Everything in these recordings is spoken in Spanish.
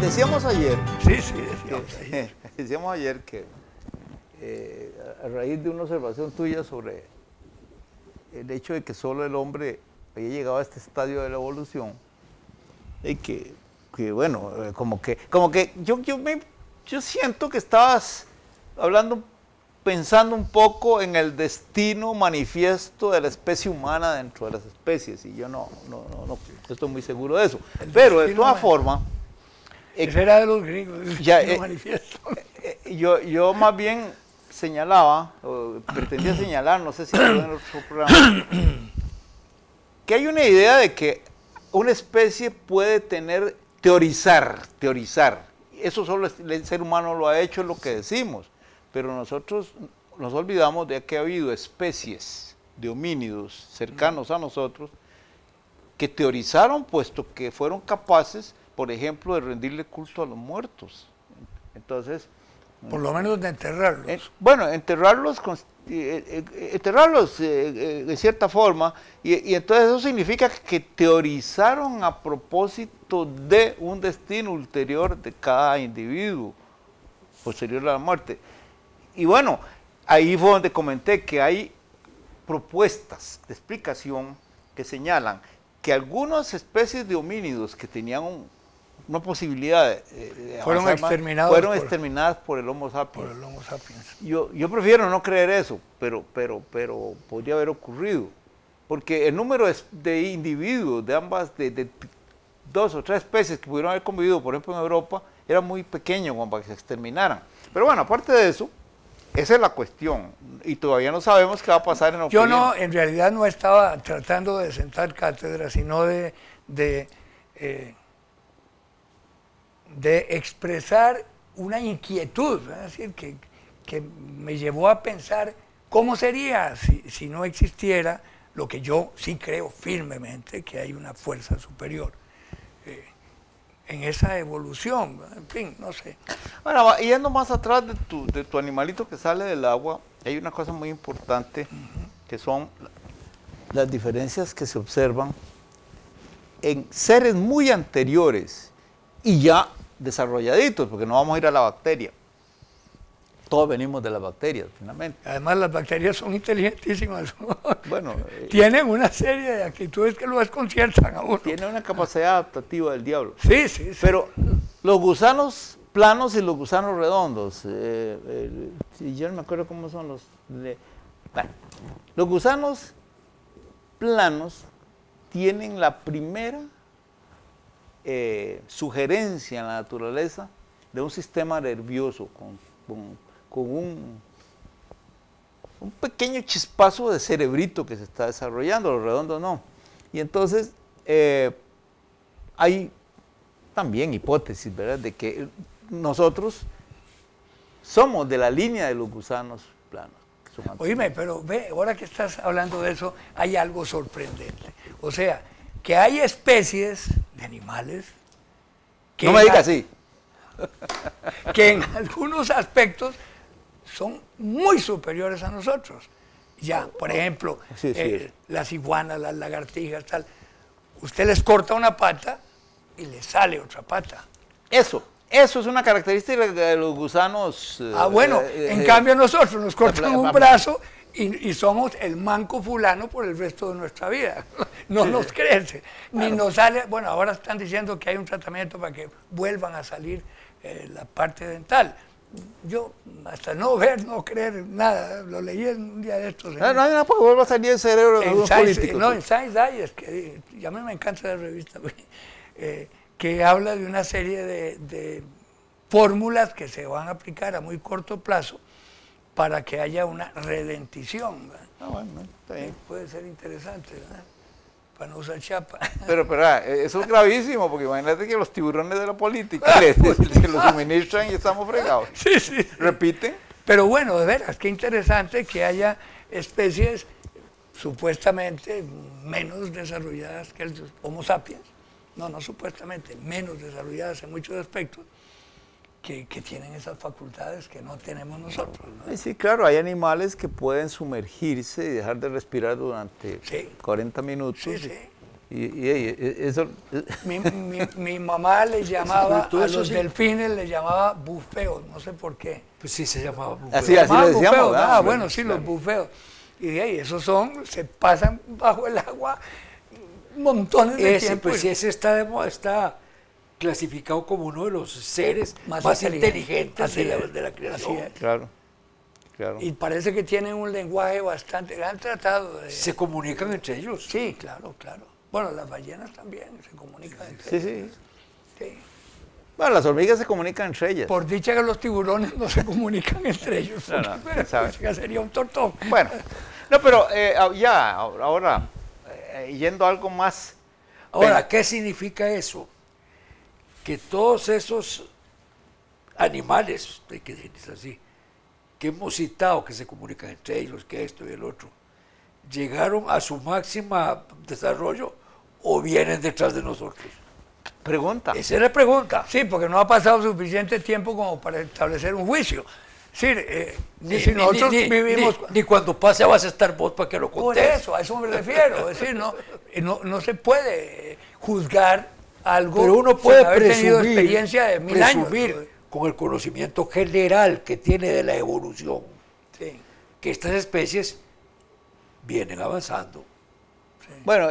Decíamos ayer, decíamos ayer. que a raíz de una observación tuya sobre el hecho de que solo el hombre había llegado a este estadio de la evolución, y que bueno, como que yo siento que estabas hablando, pensando un poco en el destino manifiesto de la especie humana dentro de las especies, y yo no estoy muy seguro de eso. Pero de todas formas... Ese era de los gringos, ya, manifiesto. Yo más bien señalaba, o pretendía señalar, no sé si en otro programa, que hay una idea de que una especie puede teorizar. Eso solo el ser humano lo ha hecho, es lo que decimos, pero nosotros nos olvidamos de que ha habido especies de homínidos cercanos a nosotros que teorizaron, puesto que fueron capaces, por ejemplo, de rendirle culto a los muertos. Entonces... Por lo menos de enterrarlos. Bueno, enterrarlos de cierta forma, y entonces eso significa que teorizaron a propósito de un destino ulterior de cada individuo, posterior a la muerte. Y bueno, ahí fue donde comenté que hay propuestas de explicación que señalan que algunas especies de homínidos que tenían una posibilidad de fueron exterminadas por el Homo sapiens. Yo prefiero no creer eso, pero podría haber ocurrido, porque el número de individuos de ambas, de 2 o 3 especies que pudieron haber convivido, por ejemplo en Europa, era muy pequeño como para que se exterminaran. Pero bueno, aparte de eso, esa es la cuestión, y todavía no sabemos qué va a pasar en Occidente. Yo en realidad no estaba tratando de sentar cátedra, sino de expresar una inquietud, es decir, que me llevó a pensar cómo sería si no existiera lo que yo sí creo firmemente, que hay una fuerza superior en esa evolución, en fin, no sé. Bueno, yendo más atrás de tu animalito que sale del agua, hay una cosa muy importante, que son las diferencias que se observan en seres muy anteriores y ya desarrolladitos, porque no vamos a ir a la bacteria. Todos venimos de las bacterias, finalmente. Además, las bacterias son inteligentísimas. Bueno, tienen una serie de actitudes que lo desconciertan a uno. Tienen una capacidad adaptativa del diablo. Sí. Pero los gusanos planos y los gusanos redondos, yo no me acuerdo cómo son los... bueno, los gusanos planos tienen la primera sugerencia en la naturaleza de un sistema nervioso con un pequeño chispazo de cerebrito que se está desarrollando, los redondos no. Y entonces hay también hipótesis, ¿verdad?, de que nosotros somos de la línea de los gusanos planos. Oíme, pero ve, ahora que estás hablando de eso, hay algo sorprendente. O sea, que hay especies de animales que no me digas así. Que en algunos aspectos son muy superiores a nosotros. Ya, por ejemplo, las iguanas, las lagartijas, tal. Usted les corta una pata y le sale otra pata. Eso es una característica de los gusanos. Bueno, en cambio nosotros nos cortan un brazo y somos el manco fulano por el resto de nuestra vida. No nos crece, ni nos sale. Bueno, ahora están diciendo que hay un tratamiento para que vuelvan a salir la parte dental. Yo, hasta no ver, no creer nada, lo leí en un día de estos. No hay nada para que vuelva a salir el cerebro de los políticos. No, en Science Digest, que a mí me encanta la revista, que habla de una serie de fórmulas que se van a aplicar a muy corto plazo para que haya una redentición. Bueno, está bien. Puede ser interesante, ¿verdad?, para no usar chapa. Pero eso es gravísimo, porque imagínate que los tiburones de la política se los suministran y estamos fregados. Sí. ¿Repiten? Pero bueno, de veras, qué interesante que haya especies supuestamente menos desarrolladas que el Homo sapiens. No supuestamente, menos desarrolladas en muchos aspectos, que tienen esas facultades que no tenemos nosotros, ¿no? Sí, claro, hay animales que pueden sumergirse y dejar de respirar durante 40 minutos. Sí. Eso... Mi mamá le llamaba, a los delfines le llamaba bufeos, no sé por qué. Pues sí, se llamaba bufeo. Así le decíamos. Bufeos, ¿verdad? bueno, sí, los bufeos. Y de ahí, esos se pasan bajo el agua montones de tiempo. Pues sí, ese está clasificado como uno de los seres más inteligentes de la creación. Claro. Y parece que tienen un lenguaje bastante... Han tratado de... ¿Se comunican entre ellos? Sí, claro. Bueno, las ballenas también se comunican entre ellos. Sí. Bueno, las hormigas se comunican entre ellas. Por dicha que los tiburones no se comunican entre ellos. No, sería un tortón. Bueno, no, pero ya, ahora, yendo a algo más... Ahora, ¿qué significa eso? Que todos esos animales, hay que decirles así, que hemos citado, que se comunican entre ellos, que esto y el otro, ¿llegaron a su máximo desarrollo o vienen detrás de nosotros? Pregunta. Esa es la pregunta. Sí, porque no ha pasado suficiente tiempo como para establecer un juicio. Sí, si nosotros vivimos... Ni cuando pase vas a estar vos para que lo contes. Por eso, a eso me refiero. Es decir, no se puede juzgar algo. Pero uno puede sin haber tenido experiencia de 1000 años. Con el conocimiento general que tiene de la evolución, sí, que estas especies vienen avanzando. Sí. Bueno,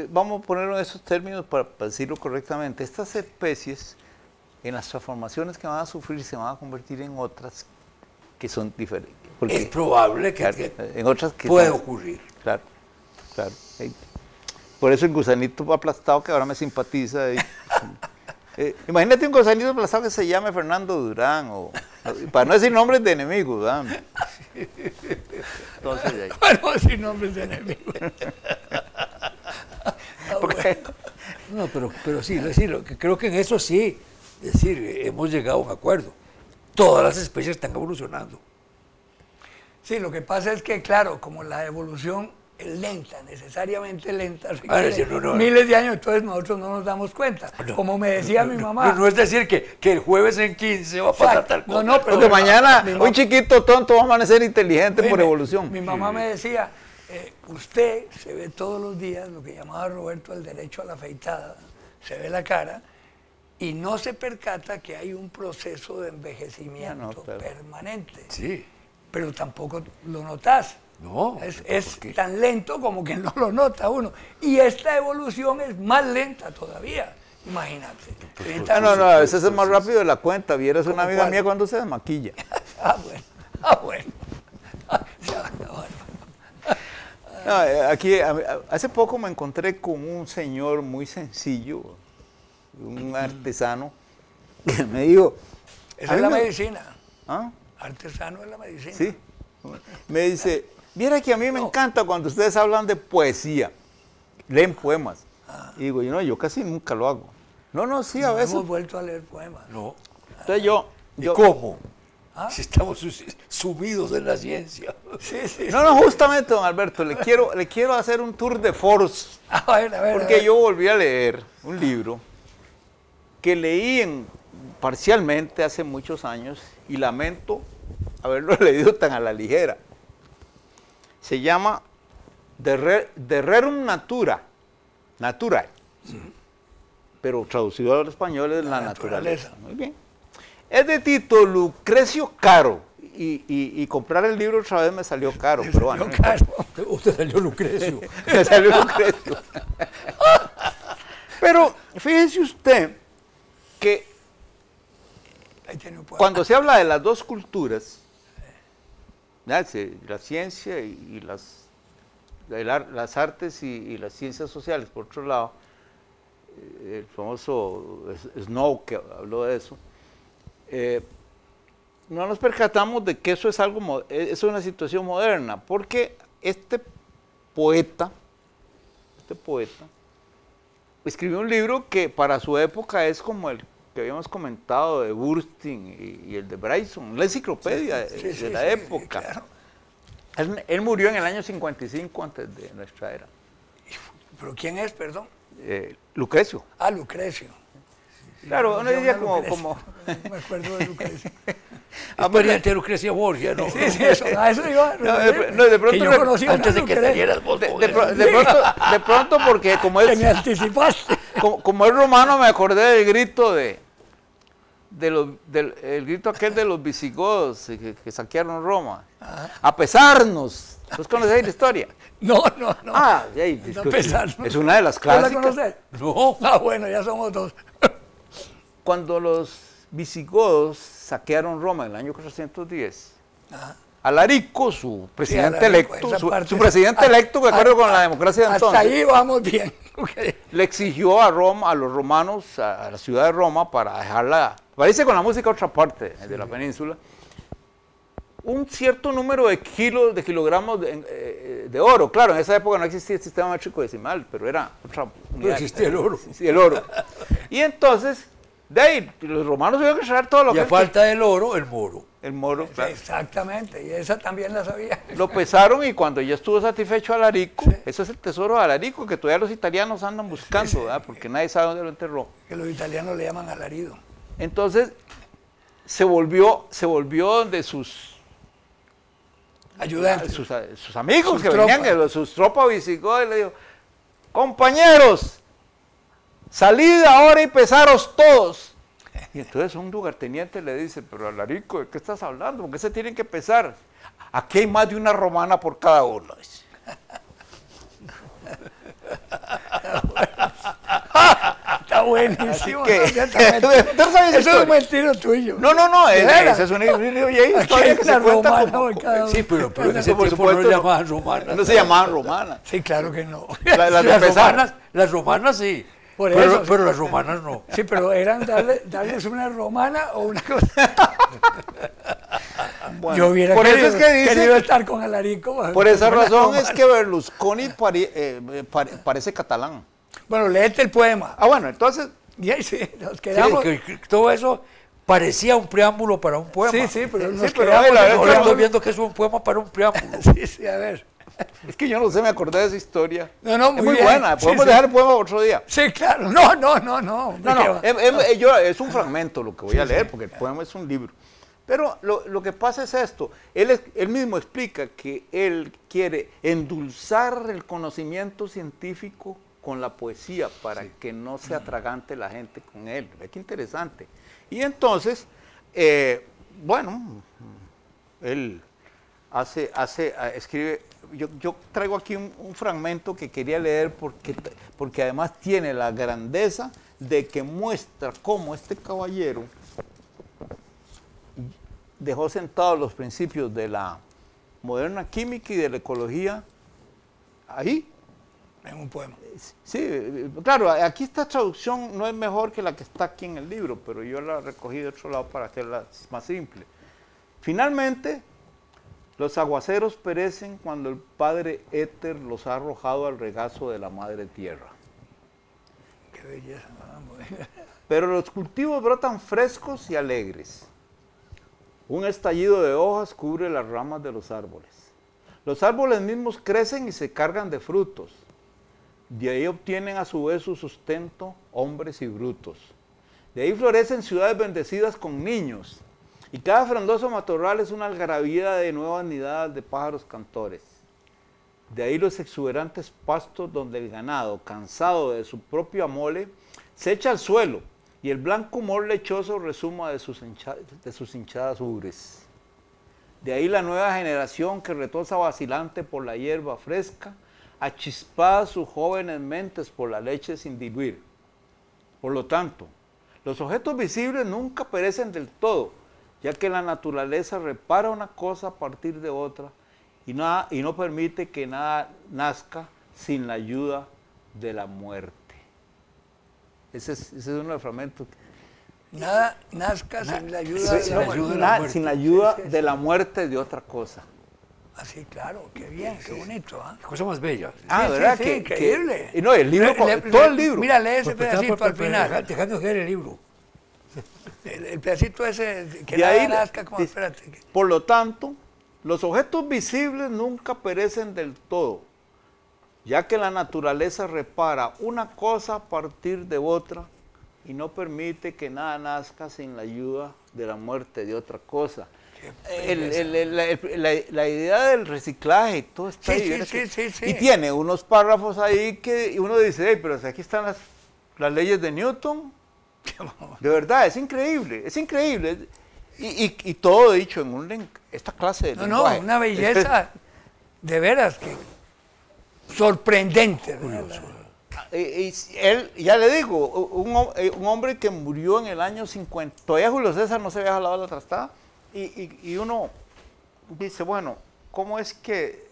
vamos a ponerlo en esos términos para decirlo correctamente. Estas especies, en las transformaciones que van a sufrir, se van a convertir en otras que son diferentes. Es probable que en otras que puede ocurrir. Claro. Por eso el gusanito aplastado que ahora me simpatiza. Imagínate un gusanito aplastado que se llame Fernando Durán, para no decir nombres de enemigos. Entonces, para no decir nombres de enemigos. No, pero sí, creo que en eso sí, es decir, hemos llegado a un acuerdo. Todas las especies están evolucionando. Sí, lo que pasa es que, claro, como la evolución es lenta, necesariamente lenta, miles de años, entonces nosotros no nos damos cuenta. Como me decía mi mamá. No es decir que el jueves en 15 va a pasar tal cosa. No, pero porque mañana un chiquito tonto va a amanecer inteligente por evolución. Mi mamá me decía, usted se ve todos los días lo que llamaba Roberto el derecho a la afeitada, se ve la cara y no se percata que hay un proceso de envejecimiento permanente. Sí. Pero tampoco lo notas. No. Es tan lento como que no lo nota uno. Y esta evolución es más lenta todavía. Imagínate. No, ese es más rápido de la cuenta. Vieras una amiga mía cuando se desmaquilla. Bueno. No, aquí, hace poco me encontré con un señor muy sencillo, un artesano, que me dijo... Esa es la medicina. ¿Ah? Artesano es la medicina. Sí. Me dice, viera que a mí me encanta cuando ustedes hablan de poesía, leen poemas. Y digo, yo casi nunca lo hago. No, sí, a veces. Hemos vuelto a leer poemas. No. Entonces ¿Y cómo? Si estamos sumidos en la ciencia. Sí. No, justamente, don Alberto, le quiero hacer un tour de force. A ver. Porque yo volví a leer un libro que leí parcialmente hace muchos años y lamento haberlo leído tan a la ligera. Se llama De Rerum Natura, Naturae, pero traducido al español es la naturaleza. Muy bien. Es de Tito Lucrecio Caro, y comprar el libro otra vez me salió caro. Pero bueno, Usted salió Lucrecio. Me salió Lucrecio. Pero fíjese usted que cuando se habla de las dos culturas, la ciencia y las artes y las ciencias sociales, por otro lado, el famoso Snow que habló de eso, no nos percatamos de que eso es una situación moderna, porque este poeta escribió un libro que para su época es como el que habíamos comentado de Burstyn y el de Bryson, la enciclopedia de la época. Claro. Él murió en el año 55 antes de nuestra era. ¿Pero quién es, perdón? Lucrecio. Lucrecio. Claro, uno diría como... No me acuerdo de Lucrecio. Es pariente de Lucrecia Borgia, ¿no? Sí, sí, eso, a eso iba. No, de pronto que yo me- conocí a Antes una de que Lucrecia. salieras vos. con eso. de pronto porque como Que me es, anticipaste. como es romano me acordé del grito el grito aquel de los visigodos que saquearon Roma. A pesarnos. ¿Vos conocéis la historia? No, no, no. Ah, sí, No pesarnos. es una de las ¿Vos la clásicas. conocés? No. Ah, bueno, ya somos dos. Cuando los visigodos saquearon Roma en el año 410, Ajá. Alarico, su presidente Alarico, electo, esa su parte- presidente electo, de acuerdo con la democracia de Hasta entonces, ahí vamos bien. Ok. le exigió a Roma, a los romanos, a la ciudad de Roma, para dejarla, parece con la música a otra parte de la península, un cierto número de kilogramos de oro. Claro, en esa época no existía el sistema métrico decimal, pero era otra unidad. No existía el oro. Sí, el oro. Y entonces, de ahí, los romanos tuvieron que traer todo lo Y a que falta del oro, el moro. el moro. Claro. Exactamente, y esa también la sabía. Lo pesaron y cuando ya estuvo satisfecho Alarico, eso es el tesoro de Alarico que todavía los italianos andan buscando, ¿verdad? Porque nadie sabe dónde lo enterró. Que los italianos le llaman alarido. Entonces, se volvió de sus Ayudantes. sus amigos Sus que venían, tropas. sus tropas visigodas, y le dijo, compañeros, salid ahora y pesaros todos. Y entonces un lugarteniente le dice, pero Alarico, ¿de qué estás hablando? ¿Por qué se tienen que pesar? Aquí hay más de una romana por cada uno. Dice. Está buenísimo. ¿Qué? ¿no? Ciertamente. ¿Tú sabes esa Eso es historia? un mentiro tuyo. No, ¿De veras? esa es una historia Aquí hay que una se cuenta romana como, por cada uno. Sí, pero en ese por tiempo no supuesto, le llamaban romanas. no se llamaban romanas. Sí, claro que no. Las de pesar. Las romanas sí. Por pero, eso, sí. pero las romanas no. Sí, pero eran darles una romana o una cosa. Bueno, Yo hubiera por querido, eso es que dice, querido estar con Alarico. por esa con una razón es romana. que Berlusconi parece catalán. Bueno, léete el poema. Ah, bueno, entonces, Y ahí sí, nos Sí, quedamos. que todo eso parecía un preámbulo para un poema. Sí, sí, pero nos Sí, pero quedamos. a ver, a ver, Ahora Pero- estoy viendo que es un poema para un preámbulo. Sí, sí, a ver. es que yo no sé, me acordé de esa historia. No, Es muy bien. buena, Sí, podemos sí. dejar el poema otro día. Sí, claro. No. No, ¿De qué va? es un fragmento lo que voy a leer, porque el poema es un libro. Pero lo que pasa es esto, él mismo explica que él quiere endulzar el conocimiento científico con la poesía para que no se atragante la gente con él. Ve qué interesante. Y entonces, bueno, él escribe, yo traigo aquí un fragmento que quería leer porque además tiene la grandeza de que muestra cómo este caballero dejó sentados los principios de la moderna química y de la ecología ahí. En un poema. Sí, claro, aquí esta traducción no es mejor que la que está aquí en el libro, pero yo la recogí de otro lado para hacerla más simple. Finalmente, los aguaceros perecen cuando el Padre Éter los ha arrojado al regazo de la Madre Tierra. Qué belleza. Pero los cultivos brotan frescos y alegres. Un estallido de hojas cubre las ramas de los árboles. Los árboles mismos crecen y se cargan de frutos. De ahí obtienen a su vez su sustento hombres y brutos. De ahí florecen ciudades bendecidas con niños. Y cada frondoso matorral es una algarabía de nuevas nidadas de pájaros cantores. De ahí los exuberantes pastos donde el ganado, cansado de su propia mole, se echa al suelo y el blanco humor lechoso resuma de sus hinchadas ubres. De ahí la nueva generación que retosa vacilante por la hierba fresca, achispada sus jóvenes mentes por la leche sin diluir. Por lo tanto, los objetos visibles nunca perecen del todo, ya que la naturaleza repara una cosa a partir de otra y no permite que nada nazca sin la ayuda de la muerte. Ese es uno de los fragmentos. Nada nazca sin la ayuda de sin la la muerte. ayuda de la muerte. Sin la ayuda Sí, sí, de la muerte de otra cosa. Así, claro, qué bien, qué bonito. ¿Ah? Qué cosa más bella. Ah, Sí, ¿verdad? sí, que, increíble. y no, el libro, todo el libro. Mira, lee ese Pues, pedacito al final. Dejando leer el libro. El pedacito ese que De nada ahí, nazca como, sí. espérate. Por lo tanto, los objetos visibles nunca perecen del todo, ya que la naturaleza repara una cosa a partir de otra y no permite que nada nazca sin la ayuda de la muerte de otra cosa. La idea del reciclaje y todo está ahí. Sí. Y tiene unos párrafos ahí que uno dice, hey, pero aquí están las leyes de Newton. De verdad, es increíble, es increíble. Y todo dicho en esta clase de lenguaje. No, una belleza de veras que sorprendente. Y él, ya le digo, un hombre que murió en el año 50, todavía Julio César no se había jalado la trastada, y uno dice, bueno, ¿cómo es que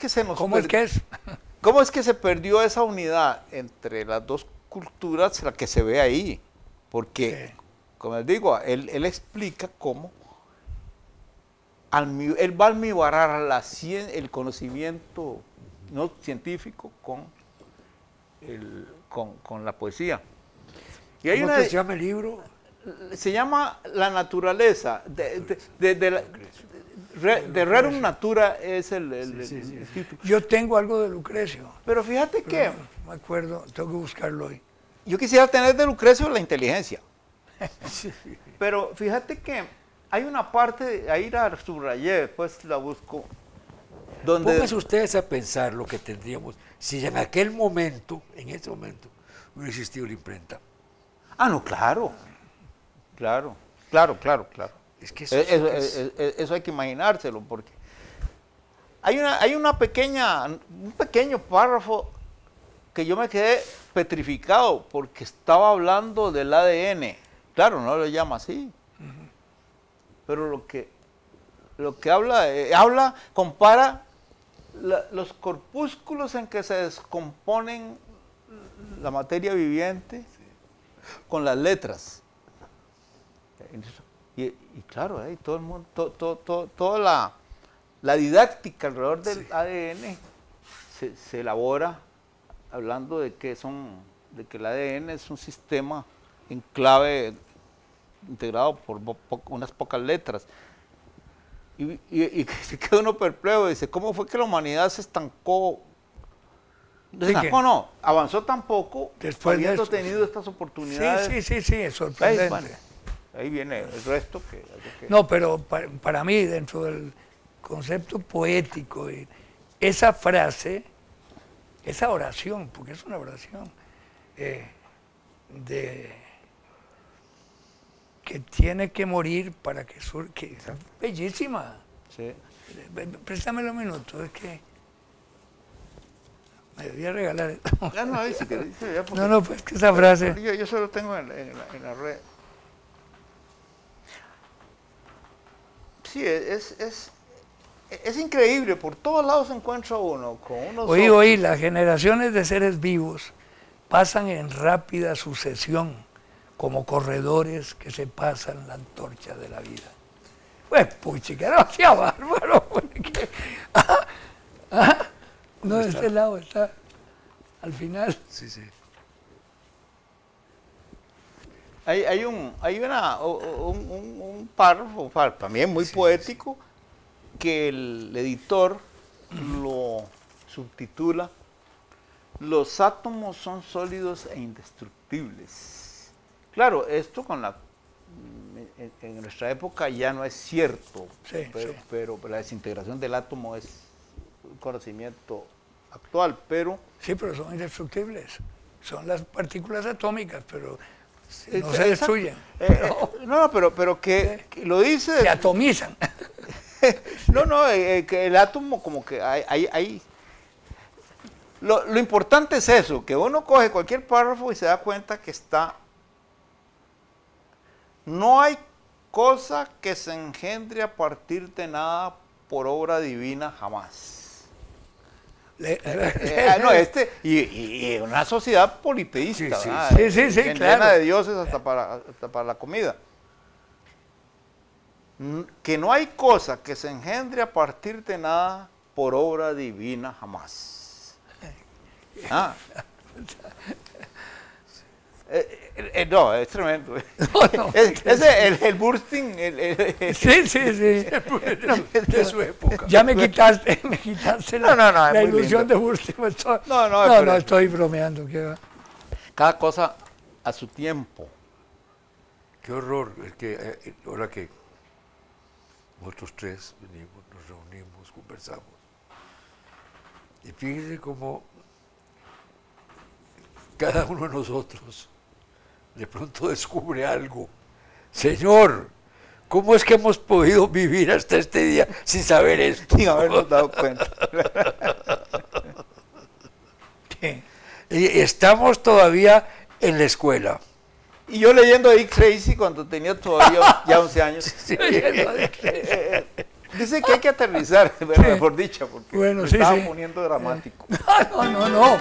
se perdió esa unidad entre las dos culturas, la que se ve ahí? Porque, como les digo, él explica cómo él va a almibarar el conocimiento no científico con la poesía. Y hay ¿Cómo se llama el libro? Se llama La naturaleza, de Rerum Natura es el título. Yo tengo algo de Lucrecio. Pero fíjate que... No me acuerdo, tengo que buscarlo hoy. Yo quisiera tener de Lucrecio la inteligencia. Pero fíjate que hay una parte, ahí la subrayé, después la busco. Donde... Pónganse ustedes a pensar lo que tendríamos si en aquel momento, hubiera existido la imprenta. Ah, no, claro. Claro. Es que eso hay que imaginárselo, porque hay un pequeño párrafo que yo me quedé petrificado porque estaba hablando del ADN. Claro, no lo llama así. Pero lo que compara los corpúsculos en que se descomponen la materia viviente con las letras. Y claro, todo el mundo, toda la didáctica alrededor del ADN se elabora hablando de que el ADN es un sistema en clave integrado por unas pocas letras. Y se queda uno perplejo y dice, ¿cómo fue que la humanidad se estancó? No, avanzó tan poco después habiendo tenido estas oportunidades. Sí, es sorprendente. Bueno, ahí viene el resto No, pero para mí, dentro del concepto poético, esa frase, esa oración, porque es una oración, que tiene que morir para que surja, bellísima. Sí. Préstame un minuto, es que me debía regalar esto. No, pues que esa frase... Yo solo tengo en la red. Sí, es increíble, por todos lados se encuentra uno con unos... Oí, las generaciones de seres vivos pasan en rápida sucesión como corredores que se pasan la antorcha de la vida. Pues, puchica, no sea bárbaro, porque... No, de este lado está al final. Sí. Hay un párrafo también muy poético que el editor lo subtitula Los átomos son sólidos e indestructibles. Claro, esto en nuestra época ya no es cierto, pero la desintegración del átomo es un conocimiento actual, pero... Sí, pero son indestructibles. Son las partículas atómicas, pero no se destruyen. Pero que lo dice... Se atomizan. Que el átomo como que hay... Lo importante es eso, que uno coge cualquier párrafo y se da cuenta que está... No hay cosa que se engendre a partir de nada por obra divina jamás. Y una sociedad politeísta, sí, llena claro. de dioses hasta para la comida. Que no hay cosa que se engendre a partir de nada por obra divina jamás. No, es tremendo. El bursting. Sí. De su época. Ya me quitaste la ilusión de bursting. No, estoy bromeando. Cada cosa a su tiempo. Qué horror. Es que ahora que nosotros tres venimos, nos reunimos, conversamos. Y fíjense cómo cada uno de nosotros de pronto descubre algo. Señor, ¿cómo es que hemos podido vivir hasta este día sin saber esto? Sin habernos dado cuenta. Sí. Y estamos todavía en la escuela. Y yo leyendo a Dick Tracy cuando tenía todavía ya 11 años. Sí. Dice que hay que aterrizar, bueno, Sí. mejor dicho, porque Bueno, me sí, estaba sí. poniendo dramático. No, no, no.